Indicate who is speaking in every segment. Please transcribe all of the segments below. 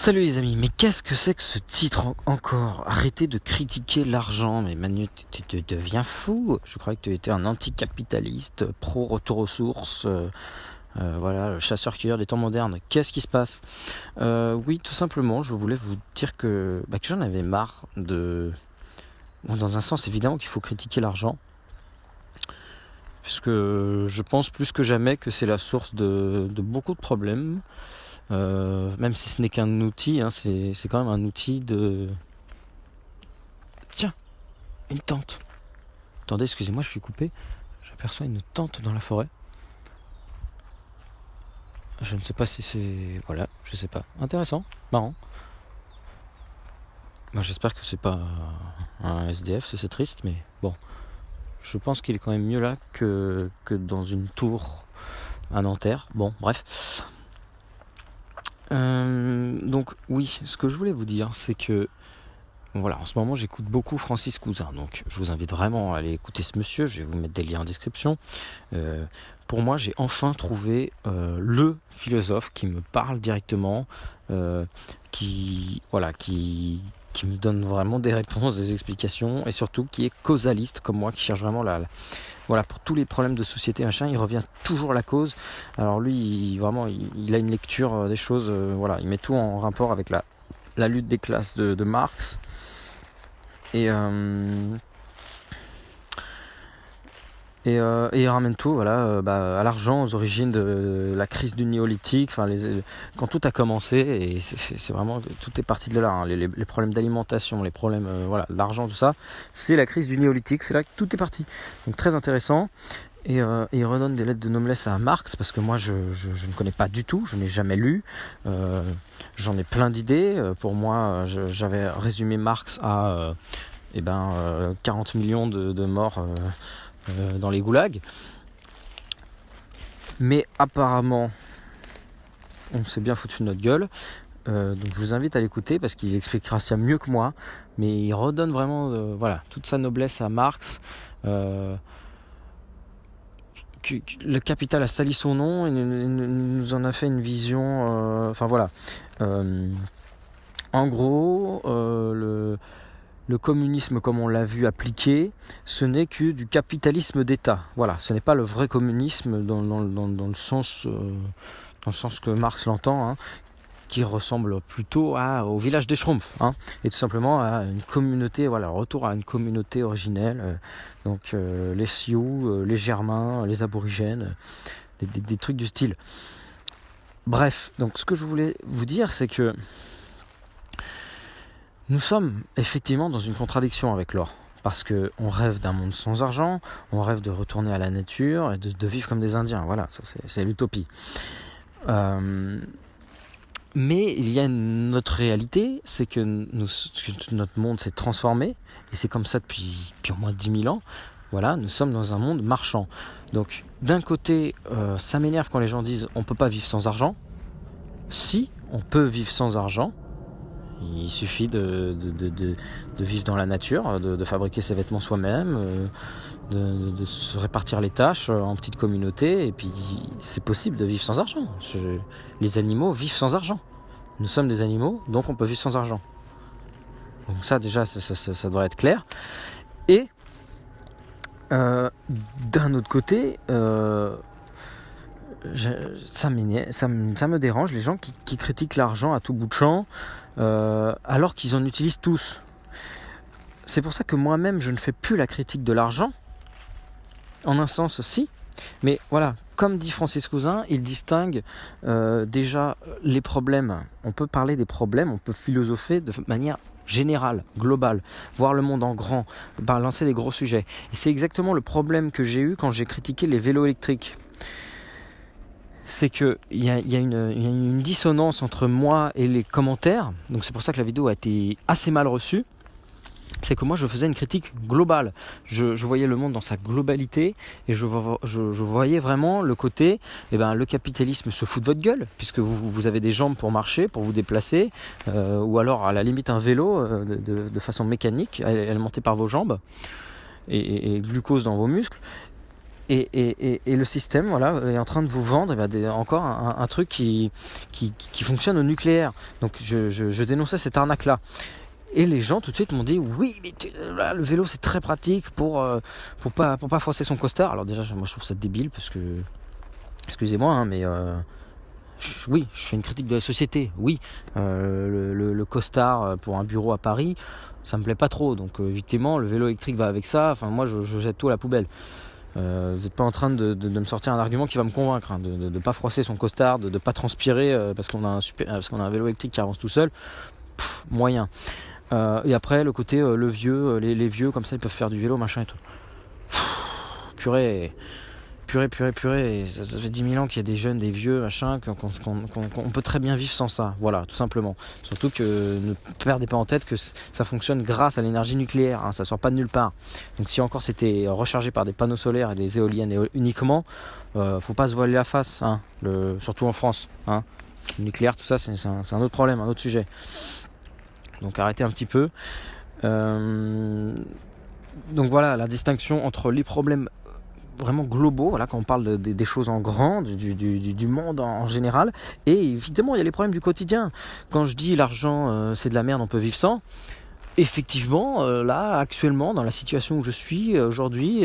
Speaker 1: Salut les amis, mais qu'est-ce que c'est que ce titre encore? Arrêtez de critiquer l'argent, mais Manu, tu deviens fou. Je croyais que tu étais un anticapitaliste, pro-retour aux sources, voilà, le chasseur-cueilleur des temps modernes. Qu'est-ce qui se passe? Oui, tout simplement, je voulais vous dire que j'en avais marre de... Bon, dans un sens, évidemment qu'il faut critiquer l'argent, puisque je pense plus que jamais que c'est la source de beaucoup de problèmes. Même si ce n'est qu'un outil, hein, c'est quand même un outil de... Tiens, une tente. Attendez, excusez-moi, je suis coupé. J'aperçois une tente dans la forêt. Je ne sais pas si c'est... Voilà, je sais pas. Intéressant, marrant. J'espère que c'est pas un SDF, c'est triste, mais bon. Je pense qu'il est quand même mieux là que dans une tour à Nanterre. Bon, bref. Donc oui, ce que je voulais vous dire, c'est que voilà, en ce moment j'écoute beaucoup Francis Cousin, donc je vous invite vraiment à aller écouter ce monsieur, je vais vous mettre des liens en description. Pour moi, j'ai enfin trouvé le philosophe qui me parle directement, qui me donne vraiment des réponses, des explications, et surtout qui est causaliste comme moi, qui cherche vraiment voilà, pour tous les problèmes de société, machin, il revient toujours à la cause. Alors lui, il a une lecture des choses, voilà, il met tout en rapport avec la lutte des classes de Marx. Et il ramène tout à l'argent, aux origines de la crise du néolithique, quand tout a commencé, et c'est vraiment, tout est parti de là, hein, les problèmes d'alimentation, les problèmes d'argent, tout ça, c'est la crise du néolithique, c'est là que tout est parti. Donc très intéressant. Et il redonne des lettres de noblesse à Marx, parce que moi je ne connais pas du tout, je n'ai jamais lu, j'en ai plein d'idées. Pour moi, j'avais résumé Marx à 40 millions de morts dans les goulags. Mais apparemment, on s'est bien foutu de notre gueule. Donc je vous invite à l'écouter parce qu'il expliquera ça mieux que moi. Mais il redonne vraiment toute sa noblesse à Marx. Le Capital a sali son nom et nous en a fait une vision. En gros, le communisme, comme on l'a vu appliqué, ce n'est que du capitalisme d'État. Voilà, ce n'est pas le vrai communisme dans le sens que Marx l'entend, hein, qui ressemble plutôt au village des Schtroumpfs, hein, et tout simplement à une communauté, retour à une communauté originelle, les Sioux, les Germains, les Aborigènes, des trucs du style. Bref, donc ce que je voulais vous dire, c'est que nous sommes effectivement dans une contradiction avec l'or, parce qu'on rêve d'un monde sans argent, on rêve de retourner à la nature et de vivre comme des Indiens, voilà, ça c'est l'utopie. Mais il y a une autre réalité, c'est que notre monde s'est transformé, et c'est comme ça depuis au moins 10 000 ans. Voilà, nous sommes dans un monde marchand. Donc d'un côté, ça m'énerve quand les gens disent on ne peut pas vivre sans argent. Si, on peut vivre sans argent. Il suffit de vivre dans la nature, de fabriquer ses vêtements soi-même, de se répartir les tâches en petites communautés, et puis c'est possible de vivre sans argent. Les animaux vivent sans argent. Nous sommes des animaux, donc on peut vivre sans argent. Donc ça déjà, ça devrait être clair. Et d'un autre côté, ça me dérange les gens qui critiquent l'argent à tout bout de champ, alors qu'ils en utilisent tous. C'est pour ça que moi-même je ne fais plus la critique de l'argent. En un sens aussi, mais voilà, comme dit Francis Cousin, il distingue déjà les problèmes. On peut parler des problèmes, on peut philosopher de manière générale, globale, voir le monde en grand, lancer des gros sujets. Et c'est exactement le problème que j'ai eu quand j'ai critiqué les vélos électriques. C'est qu'il y a une dissonance entre moi et les commentaires, donc c'est pour ça que la vidéo a été assez mal reçue. C'est que moi je faisais une critique globale, je voyais le monde dans sa globalité, et je voyais vraiment le côté, le capitalisme se fout de votre gueule, puisque vous avez des jambes pour marcher, pour vous déplacer, ou alors à la limite un vélo de façon mécanique, alimenté par vos jambes, et glucose dans vos muscles. Et le système voilà, est en train de vous vendre encore un truc qui fonctionne au nucléaire. Donc je dénonçais cette arnaque-là. Et les gens tout de suite m'ont dit oui, mais le vélo c'est très pratique pour pas froisser son costard. Alors déjà moi je trouve ça débile parce que, excusez-moi hein, mais oui, je fais une critique de la société. Oui, le costard pour un bureau à Paris, ça me plaît pas trop. Donc évidemment le vélo électrique va avec ça. Enfin moi je jette tout à la poubelle. Vous n'êtes pas en train de me sortir un argument qui va me convaincre, hein, de ne pas froisser son costard, de ne pas transpirer parce qu'on a un vélo électrique qui avance tout seul. Moyen. Et après le côté le vieux, les vieux comme ça ils peuvent faire du vélo machin et tout. Purée, ça fait 10 000 ans qu'il y a des jeunes, des vieux, machin, qu'on peut très bien vivre sans ça, voilà, tout simplement. Surtout que ne perdez pas en tête que ça fonctionne grâce à l'énergie nucléaire, hein, ça sort pas de nulle part. Donc si encore c'était rechargé par des panneaux solaires et des éoliennes uniquement, faut pas se voiler la face, hein, surtout en France. Hein. Le nucléaire, tout ça, c'est un autre problème, un autre sujet. Donc arrêtez un petit peu. Donc voilà, la distinction entre les problèmes vraiment globaux, voilà, quand on parle des choses en grand, du monde en général, et évidemment il y a les problèmes du quotidien. Quand je dis l'argent c'est de la merde, on peut vivre sans, effectivement là actuellement dans la situation où je suis aujourd'hui,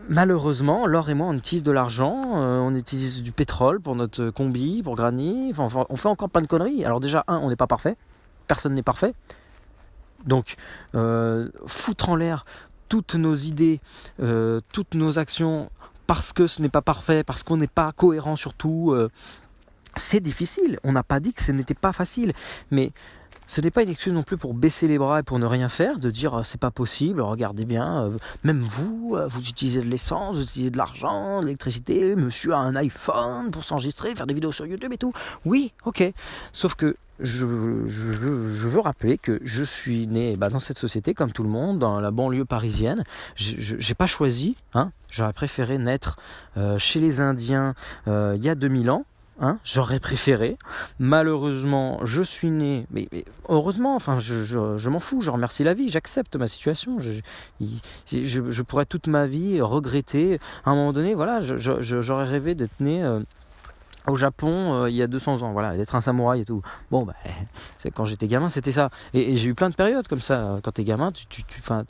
Speaker 1: malheureusement Laure et moi on utilise de l'argent, on utilise du pétrole pour notre combi, pour Granny, enfin, on fait encore plein de conneries. Alors déjà on n'est pas parfait, personne n'est parfait, donc foutre en l'air toutes nos idées, toutes nos actions, parce que ce n'est pas parfait, parce qu'on n'est pas cohérent surtout, c'est difficile. On n'a pas dit que ce n'était pas facile, mais ce n'est pas une excuse non plus pour baisser les bras et pour ne rien faire, de dire c'est pas possible, regardez bien, même vous utilisez de l'essence, vous utilisez de l'argent, de l'électricité, monsieur a un iPhone pour s'enregistrer, faire des vidéos sur YouTube et tout. Oui, ok, sauf que je veux rappeler que je suis né dans cette société comme tout le monde, dans la banlieue parisienne. Je n'ai pas choisi, hein, j'aurais préféré naître chez les Indiens il y a 2000 ans. Hein, j'aurais préféré. Malheureusement, je suis né, mais heureusement, enfin, je m'en fous, je remercie la vie, j'accepte ma situation. Je pourrais toute ma vie regretter. À un moment donné, voilà, j'aurais rêvé d'être né au Japon il y a 200 ans, voilà, d'être un samouraï et tout. Bon, quand j'étais gamin, c'était ça. Et j'ai eu plein de périodes comme ça. Quand t'es gamin, enfin,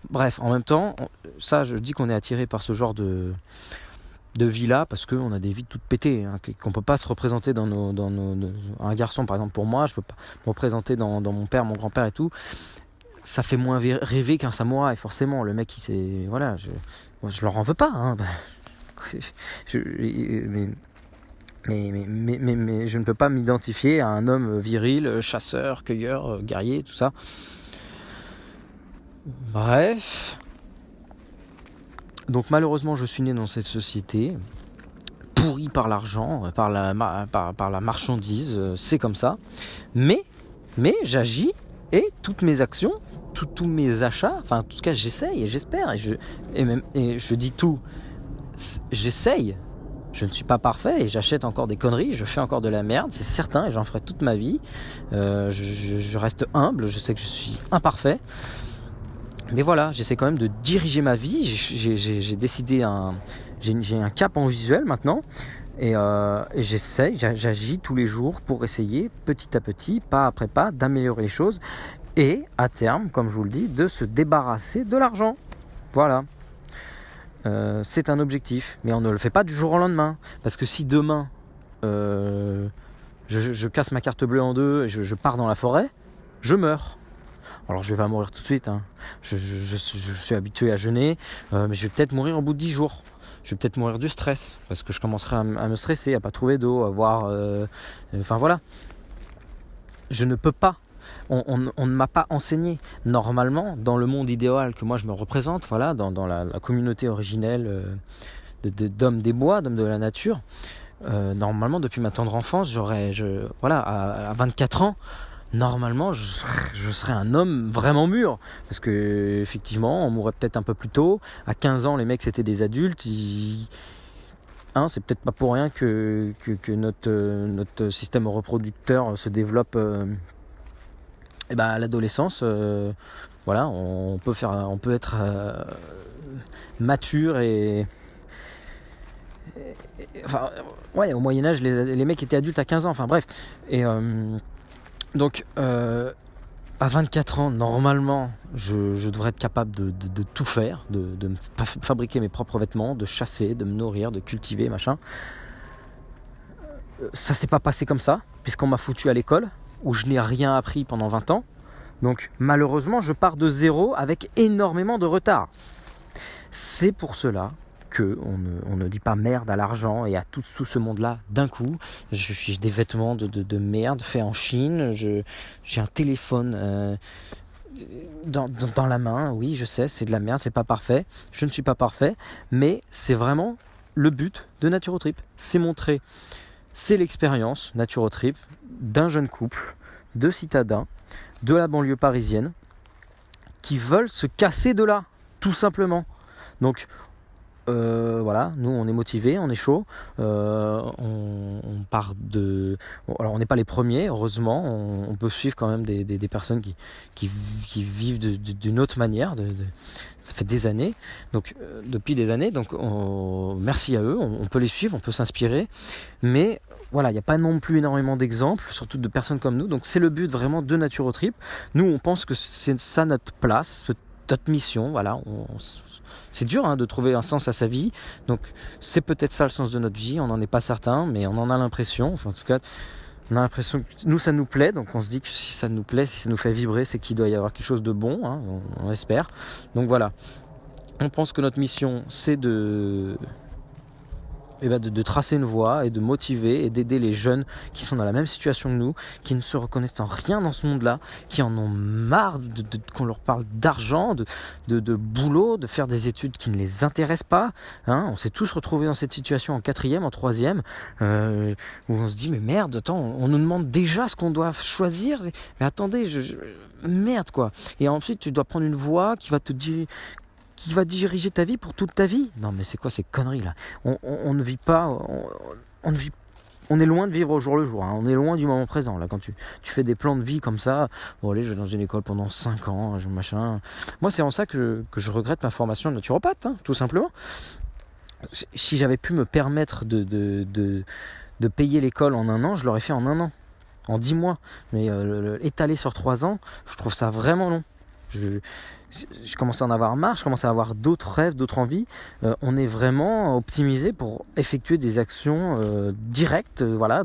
Speaker 1: bref, en même temps, ça, je dis qu'on est attiré par ce genre de vie-là parce qu'on a des vies toutes pétées, hein, qu'on peut pas se représenter dans un garçon par exemple. Pour moi je peux pas me représenter dans mon père, mon grand-père et tout. Ça fait moins rêver qu'un samouraï forcément. Le mec il s'est, voilà, je leur en veux pas, hein. Mais je ne peux pas m'identifier à un homme viril, chasseur, cueilleur, guerrier, tout ça. Bref, donc malheureusement je suis né dans cette société pourrie par l'argent, par la marchandise, c'est comme ça. Mais j'agis et toutes mes actions, tous mes achats, enfin en tout cas j'essaye et j'espère et je dis tout, j'essaye. Je ne suis pas parfait et j'achète encore des conneries, je fais encore de la merde, c'est certain, et j'en ferai toute ma vie. Je reste humble, je sais que je suis imparfait. Mais voilà, j'essaie quand même de diriger ma vie. J'ai décidé j'ai un cap en visuel maintenant. Et j'agis tous les jours pour essayer, petit à petit, pas après pas, d'améliorer les choses. Et à terme, comme je vous le dis, de se débarrasser de l'argent. Voilà. C'est un objectif. Mais on ne le fait pas du jour au lendemain. Parce que si demain, je casse ma carte bleue en deux et je pars dans la forêt, je meurs. Alors je vais pas mourir tout de suite, hein. Je suis habitué à jeûner, mais je vais peut-être mourir au bout de 10 jours. Je vais peut-être mourir du stress, parce que je commencerai à me stresser, à pas trouver d'eau, à voir... Enfin voilà. Je ne peux pas. On ne m'a pas enseigné. Normalement, dans le monde idéal que moi je me représente, voilà, dans la communauté originelle d'hommes des bois, d'hommes de la nature, normalement depuis ma tendre enfance, à 24 ans, normalement je serais un homme vraiment mûr, parce que effectivement on mourrait peut-être un peu plus tôt. À 15 ans les mecs c'était des adultes, c'est peut-être pas pour rien que notre système reproducteur se développe à l'adolescence, Voilà, on peut être mature enfin, ouais, au Moyen-Âge, les mecs étaient adultes à 15 ans, enfin bref. Et donc, à 24 ans, normalement, je devrais être capable de tout faire, de fabriquer mes propres vêtements, de chasser, de me nourrir, de cultiver, machin. Ça s'est pas passé comme ça, puisqu'on m'a foutu à l'école, où je n'ai rien appris pendant 20 ans. Donc, malheureusement, je pars de zéro avec énormément de retard. C'est pour cela qu'on ne dit pas merde à l'argent et à tout ce monde-là d'un coup. J'ai des vêtements de merde faits en Chine, j'ai un téléphone dans la main, oui je sais, c'est de la merde, c'est pas parfait, je ne suis pas parfait, mais c'est vraiment le but de Naturotrip, c'est montrer, c'est l'expérience Naturotrip d'un jeune couple, de citadins, de la banlieue parisienne, qui veulent se casser de là, tout simplement. Donc voilà, nous on est motivés, on est chaud, on part de... Bon, alors on n'est pas les premiers, heureusement, on peut suivre quand même des personnes qui vivent d'une autre manière, ça fait des années, donc depuis des années, donc merci à eux, on peut les suivre, on peut s'inspirer, mais voilà, il n'y a pas non plus énormément d'exemples, surtout de personnes comme nous, donc c'est le but vraiment de Naturotrip. Nous on pense que c'est ça notre place, notre mission, voilà, c'est dur de trouver un sens à sa vie, donc c'est peut-être ça le sens de notre vie, on n'en est pas certain, mais on en a l'impression, enfin en tout cas, on a l'impression que nous ça nous plaît, donc on se dit que si ça nous plaît, si ça nous fait vibrer, c'est qu'il doit y avoir quelque chose de bon, on espère. Donc voilà, on pense que notre mission c'est de tracer une voie et de motiver et d'aider les jeunes qui sont dans la même situation que nous, qui ne se reconnaissent en rien dans ce monde-là, qui en ont marre qu'on leur parle d'argent, de boulot, de faire des études qui ne les intéressent pas. On s'est tous retrouvés dans cette situation en 4e, en 3e, où on se dit mais merde, attends, on nous demande déjà ce qu'on doit choisir, mais attendez, merde quoi. Et ensuite tu dois prendre une voie qui va te dire... qui va diriger ta vie pour toute ta vie. Non mais c'est quoi ces conneries là? On ne vit pas, on est loin de vivre au jour le jour, on est loin du moment présent là. Quand tu fais des plans de vie comme ça, bon allez je vais dans une école pendant 5 ans, machin. Moi c'est en ça que je regrette ma formation de naturopathe, tout simplement. Si j'avais pu me permettre de payer l'école en 1 an, je l'aurais fait en 1 an, en 10 mois. Mais étaler sur 3 ans, je trouve ça vraiment long. Je commence à en avoir marre, je commence à avoir d'autres rêves, d'autres envies. On est vraiment optimisé pour effectuer des actions directes. Voilà,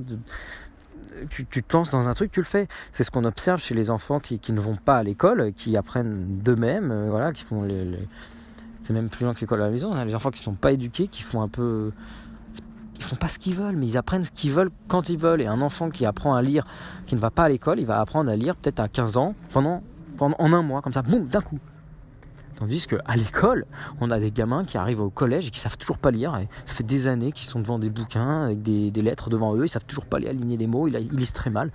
Speaker 1: tu te lances dans un truc, tu le fais. C'est ce qu'on observe chez les enfants qui ne vont pas à l'école, qui apprennent d'eux-mêmes, voilà, qui font c'est même plus loin que l'école à la maison. Les enfants qui ne sont pas éduqués, qui font un peu... Ils font pas ce qu'ils veulent, mais ils apprennent ce qu'ils veulent quand ils veulent. Et un enfant qui apprend à lire, qui ne va pas à l'école, il va apprendre à lire peut-être à 15 ans, en 1 mois, comme ça, boum, d'un coup. Tandis qu'à l'école, on a des gamins qui arrivent au collège et qui savent toujours pas lire. Et ça fait des années qu'ils sont devant des bouquins avec des lettres devant eux. Ils savent toujours pas aligner des mots. Ils lisent très mal.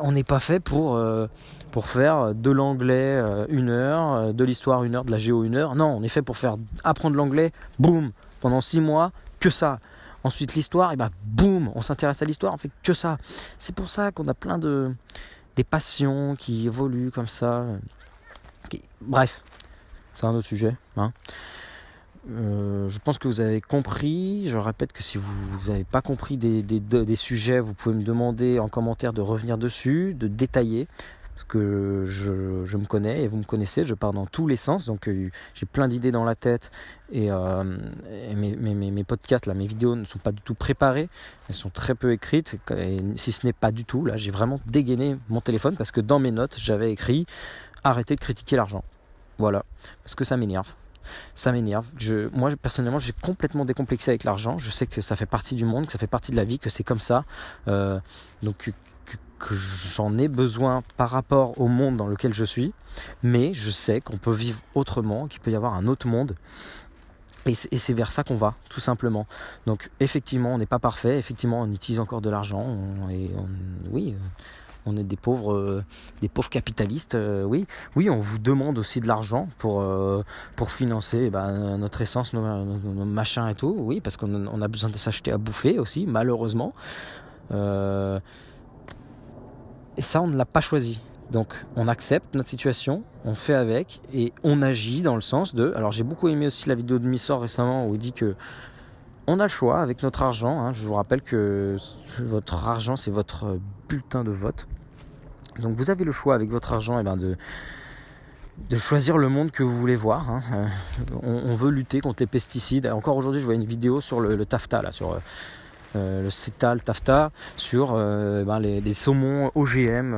Speaker 1: On n'est pas fait pour faire de l'anglais 1 heure, de l'histoire 1 heure, de la géo 1 heure. Non, on est fait pour apprendre l'anglais, boum, pendant 6 mois, que ça. Ensuite l'histoire, et boum, on s'intéresse à l'histoire, on fait que ça. C'est pour ça qu'on a plein des passions qui évoluent comme ça. Bref, c'est un autre sujet. Je pense que vous avez compris. Je répète que si vous n'avez pas compris des sujets, vous pouvez me demander en commentaire de revenir dessus, de détailler. Parce que je me connais et vous me connaissez, je pars dans tous les sens. Donc j'ai plein d'idées dans la tête. Et mes podcasts, là, mes vidéos ne sont pas du tout préparées. Elles sont très peu écrites. Et si ce n'est pas du tout, là j'ai vraiment dégainé mon téléphone. Parce que dans mes notes, j'avais écrit « Arrêtez de critiquer l'argent ». Voilà, parce que ça m'énerve. Moi personnellement, j'ai complètement décomplexé avec l'argent. Je sais que ça fait partie du monde, que ça fait partie de la vie, que c'est comme ça. Donc que j'en ai besoin par rapport au monde dans lequel je suis. Mais je sais qu'on peut vivre autrement, qu'il peut y avoir un autre monde. Et c'est vers ça qu'on va, tout simplement. Donc effectivement, on n'est pas parfait. Effectivement, on utilise encore de l'argent. On est des pauvres capitalistes, oui, on vous demande aussi de l'argent pour financer notre essence, nos machins et tout, oui, parce qu'on a besoin de s'acheter à bouffer aussi, malheureusement. Et ça, on ne l'a pas choisi. Donc on accepte notre situation, on fait avec et on agit dans le sens de... Alors j'ai beaucoup aimé aussi la vidéo de Missor récemment où il dit que on a le choix avec notre argent. Hein. Je vous rappelle que votre argent c'est votre bulletin de vote. Donc vous avez le choix avec votre argent de choisir le monde que vous voulez voir. Hein. On veut lutter contre les pesticides. Encore aujourd'hui je vois une vidéo sur le taffetas là, sur... le CETA, le TAFTA, sur les saumons OGM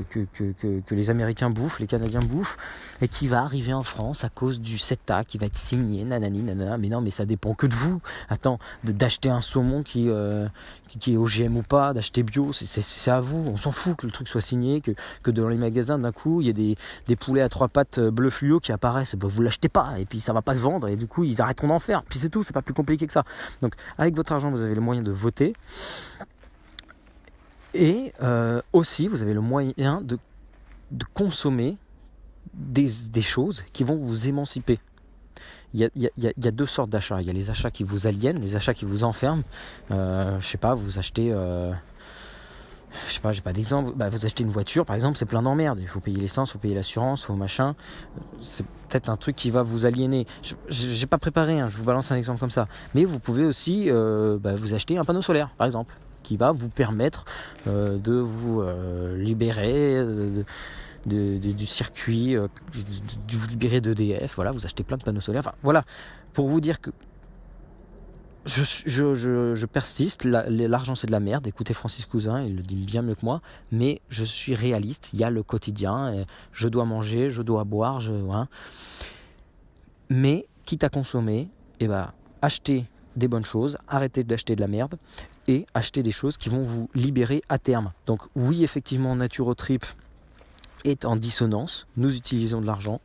Speaker 1: que les Américains bouffent, les Canadiens bouffent, et qui va arriver en France à cause du CETA qui va être signé, nanani, nanana. Mais non, mais ça dépend que de vous. Attends, d'acheter un saumon qui est OGM ou pas, d'acheter bio, c'est à vous. On s'en fout que le truc soit signé, que dans les magasins, d'un coup, il y a des poulets à 3 pattes bleu fluo qui apparaissent. Ben, vous l'achetez pas, et puis ça va pas se vendre, et du coup, ils arrêteront d'en faire. Puis c'est tout, c'est pas plus compliqué que ça. Donc, avec votre argent, vous avez le moyen de voter et aussi vous avez le moyen de consommer des choses qui vont vous émanciper. Il y a deux sortes d'achats. Il y a les achats qui vous aliènent, les achats qui vous enferment. Je sais pas, vous achetez je sais pas, j'ai pas d'exemple. Vous achetez une voiture par exemple, c'est plein d'emmerdes. Il faut payer l'essence, il faut payer l'assurance, il faut machin. C'est peut-être un truc qui va vous aliéner. J'ai pas préparé, hein, je vous balance un exemple comme ça. Mais vous pouvez aussi vous acheter un panneau solaire par exemple, qui va vous permettre de vous libérer du circuit, de vous libérer d'EDF. Voilà, vous achetez plein de panneaux solaires. Enfin voilà, pour vous dire que je persiste, l'argent c'est de la merde, écoutez Francis Cousin, il le dit bien mieux que moi, mais je suis réaliste, il y a le quotidien, je dois manger, je dois boire, hein. Mais quitte à consommer, achetez des bonnes choses, arrêtez d'acheter de la merde et achetez des choses qui vont vous libérer à terme. Donc oui, effectivement, Naturotrip est en dissonance, nous utilisons de l'argent,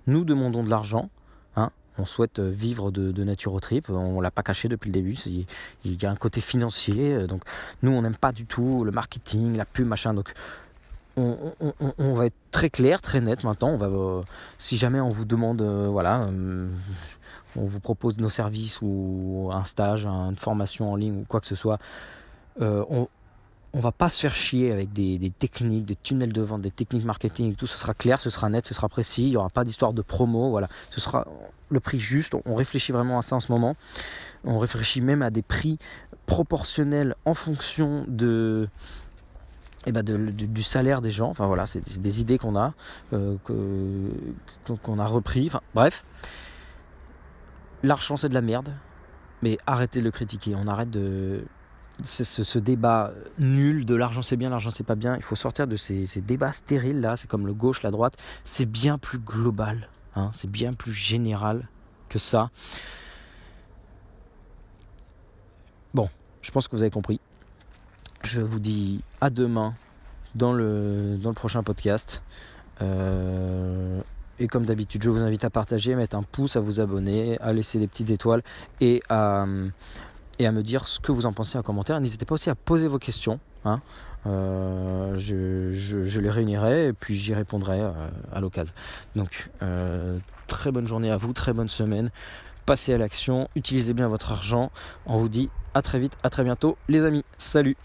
Speaker 1: nous demandons de l'argent, hein. On souhaite vivre de Naturotrip, on ne l'a pas caché depuis le début, il y a un côté financier, donc nous on n'aime pas du tout le marketing, la pub, machin, donc on va être très clair, très net maintenant, on va, si jamais on vous demande, on vous propose nos services ou un stage, une formation en ligne ou quoi que ce soit, on va pas se faire chier avec des techniques, des tunnels de vente, des techniques marketing et tout. Ce sera clair, ce sera net, ce sera précis. Il n'y aura pas d'histoire de promo. Voilà, ce sera le prix juste. On réfléchit vraiment à ça en ce moment. On réfléchit même à des prix proportionnels en fonction du salaire des gens. Enfin voilà, c'est des idées qu'on a, qu'on a repris. Enfin bref, l'argent c'est de la merde, mais arrêtez de le critiquer. On arrête ce débat nul de l'argent c'est bien, l'argent c'est pas bien. Il faut sortir de ces débats stériles là, c'est comme le gauche, la droite, c'est bien plus global, hein, c'est bien plus général que ça. Bon, je pense que vous avez compris. Je vous dis à demain dans le prochain podcast. Et comme d'habitude, je vous invite à partager, à mettre un pouce, à vous abonner, à laisser des petites étoiles et à me dire ce que vous en pensez en commentaire. N'hésitez pas aussi à poser vos questions, hein. Je les réunirai et puis j'y répondrai à l'occasion. Donc très bonne journée à vous, très bonne semaine, passez à l'action, utilisez bien votre argent. On vous dit à très vite, à très bientôt les amis, salut.